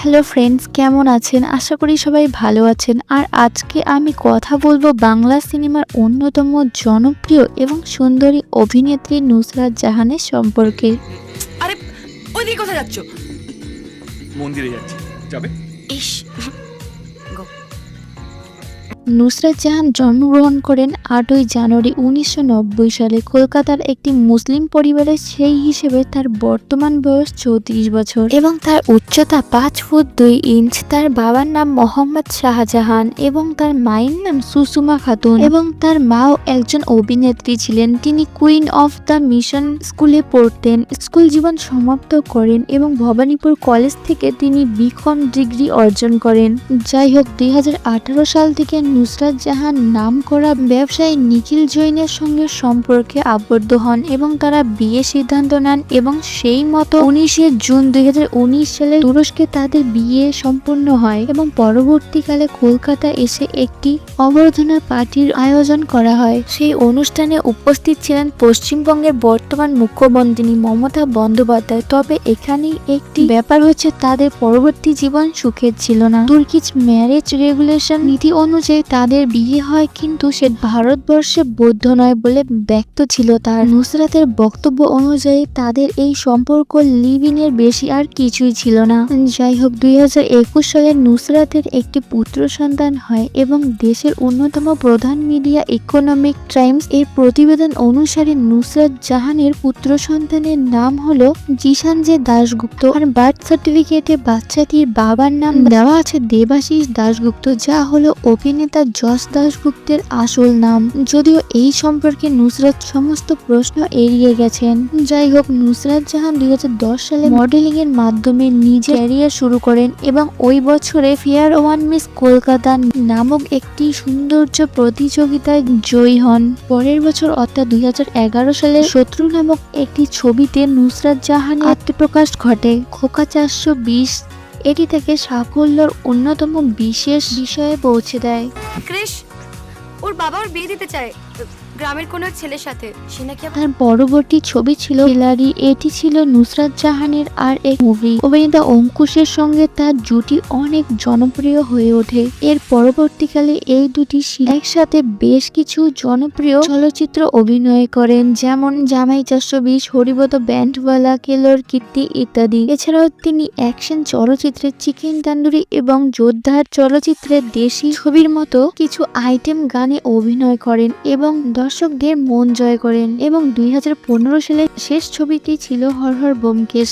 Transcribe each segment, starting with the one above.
Hello friends, কেমন আছেন? আশা করি সবাই ভালো আছেন। আর আজকে আমি কথা বলবো বাংলা সিনেমার অন্যতম জনপ্রিয় এবং সুন্দরী অভিনেত্রী নুসরাত জাহানের সম্পর্কে। আরে ওইদিকে কোথায় যাচ্ছ? মন্দিরে যাচ্ছি। যাবে? ইস গো। নুসরাত জাহান জন্মগ্রহণ করেন 8ই জানুয়ারি 1990 সালে কলকাতার একটি মুসলিম পরিবারে। সেই হিসেবে তার বর্তমান বয়স 34 বছর এবং তার উচ্চতা 5 ফুট 2 ইঞ্চ। তার বাবার নাম মোহাম্মদ শাহজাহান এবং তার মায়ের নাম সুষমা খাতুন এবং তার মাও একজন অভিনেত্রী ছিলেন। তিনি কুইন অফ দ্য মিশন স্কুলে পড়তেন। স্কুল জীবন সমাপ্ত করেন এবং ভবানীপুর কলেজ থেকে তিনি বিকম ডিগ্রি অর্জন করেন। যাই হোক, 2018 সাল থেকে নুসরাত জাহান নামকরা ব্যবসায়ী নিখিল জৈনের সঙ্গে সম্পর্কে আবদ্ধ হন এবং তারা বিয়ে সিদ্ধান্ত নেন এবং সেই মতো 19 জুন 2019 সালে তুরস্কে তাদের বিয়ে সম্পন্ন হয় এবং পরবর্তীকালে কলকাতা এসে একটি অভ্যর্থনা পার্টির আয়োজন করা হয়। সেই অনুষ্ঠানে উপস্থিত ছিলেন পশ্চিমবঙ্গের বর্তমান মুখ্যমন্ত্রী মমতা বন্দ্যোপাধ্যায়। তবে এখানেই একটি ব্যাপার হচ্ছে, তাদের পরবর্তী জীবন সুখের ছিল না। তুর্কিশ ম্যারেজ রেগুলেশন নীতি অনুযায়ী তাদের বিয়ে হয়, কিন্তু সে ভারতবর্ষে বৈধ নয় বলে ব্যক্ত ছিল তার। নুসরাতের বক্তব্য অনুযায়ী তাদের এই সম্পর্ক লিভ ইনের বেশি আর কিছুই ছিল না। যাই হোক, 2021 সালে নুসরাতের একটি পুত্র সন্তান হয় এবং দেশের অন্যতম প্রধান মিডিয়া ইকোনমিক টাইমস এর প্রতিবেদন অনুসারে নুসরাত জাহানের পুত্র সন্তানের নাম হলো জিসানজে দাশগুপ্ত। আর বার্থ সার্টিফিকেটে বাচ্চাটির বাবার নাম দেওয়া আছে দেবাশিস দাশগুপ্ত, যা হলো অভিনেতা যশ দাশগুপ্তের আসল নাম। যদিও এই সম্পর্কে নুসরাত সমস্ত প্রশ্ন এড়িয়ে গেছেন। যাই হোক, নুসরাত জাহান 2010 সালে মডেলিং এর মাধ্যমে নিজের ক্যারিয়ার শুরু করেন এবং ওই বছরে ফেয়ার ওয়ান মিস কলকাতা নামক একটি সৌন্দর্য প্রতিযোগিতায় জয়ী হন। পরের বছর অর্থাৎ 2011 সালে শত্রু নামক একটি ছবিতে নুসরাত জাহানের আত্মপ্রকাশ ঘটে। খোকা 420 এটি থেকে সাফল্যের অন্যতম বিশেষ বিষয়ে পৌঁছে দেয়। ক্রিশ, ওর বাবা ওর বিয়ে দিতে চায় গ্রামের কোনো এক ছেলের সাথে। সে নাকি তার পরবর্তী ছবি ছিল খিলাড়ি। এটি ছিল নুসরাত জাহানের আর এক মুভি। অভিনেতা অঙ্কুশের সঙ্গে তার জুটি অনেক জনপ্রিয় হয়ে ওঠে। এর পরবর্তীকালে এই দুটি একসাথে বেশ কিছু জনপ্রিয় চলচ্চিত্র অভিনয় করেন, যেমন জামাই 420, হরিবত ব্যান্ডওয়ালা, কেলোর কীর্তি ইত্যাদি। এছাড়াও তিনি অ্যাকশন চলচ্চিত্রে চিকেন তান্দুরি এবং যোদ্ধার চলচ্চিত্রে দেশি ছবির মতো কিছু আইটেম গানে অভিনয় করেন এবং দর্শকদের মন জয় করেন। এবং 2015 সালে শেষ ছবিটি ছিল হর হর ব্যোমকেশ,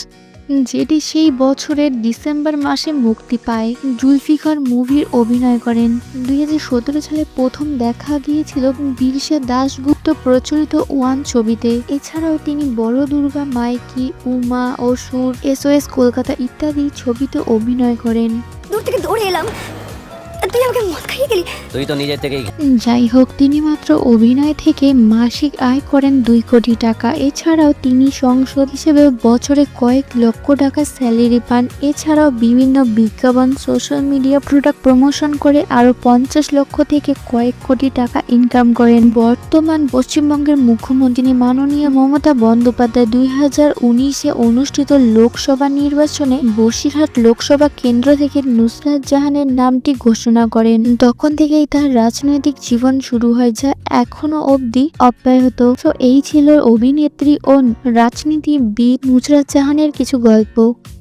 যেটি সেই বছরের ডিসেম্বর মাসে মুক্তি পায়। জুলফিকার মুভির অভিনয় করেন। 2017 সালে প্রথম দেখা গিয়েছিল বিরসা দাশগুপ্ত প্রচলিত ওয়ান ছবিতে। এছাড়াও তিনি বড় দুর্গা, মাইকি, উমা, অসুর, SOS কলকাতা ইত্যাদি ছবিতে অভিনয় করেন। দূর থেকে দৌড়ে এলাম, তুই আমাকে মদ খাইয়ে গেলি। তুই তো নিজের থেকেই। যাই হোক, তিনি মাত্র অভিনয় থেকে মাসিক আয় করেন 2 কোটি টাকা। এছাড়াও তিনি সংসদ হিসেবে বছরে কয়েক লক্ষ টাকা স্যালারি পান। এছাড়াও বিভিন্ন বিজ্ঞাপন, সোশ্যাল মিডিয়া প্রোডাক্ট প্রমোশন করে আরো 50 লক্ষ থেকে কয়েক কোটি টাকা ইনকাম করেন। বর্তমান পশ্চিমবঙ্গের মুখ্যমন্ত্রী মাননীয় মমতা বন্দ্যোপাধ্যায় 2019-এ অনুষ্ঠিত লোকসভা নির্বাচনে বসিরহাট লোকসভা কেন্দ্র থেকে নুসরাত জাহানের নামটি ঘোষণা করেন। তখন থেকেই তার রাজনৈতিক জীবন শুরু হয়, যা এখনো অবধি অব্যাহত। তো এই ছিল অভিনেত্রী ও রাজনীতিবিদ নুসরাত জাহানের কিছু গল্প।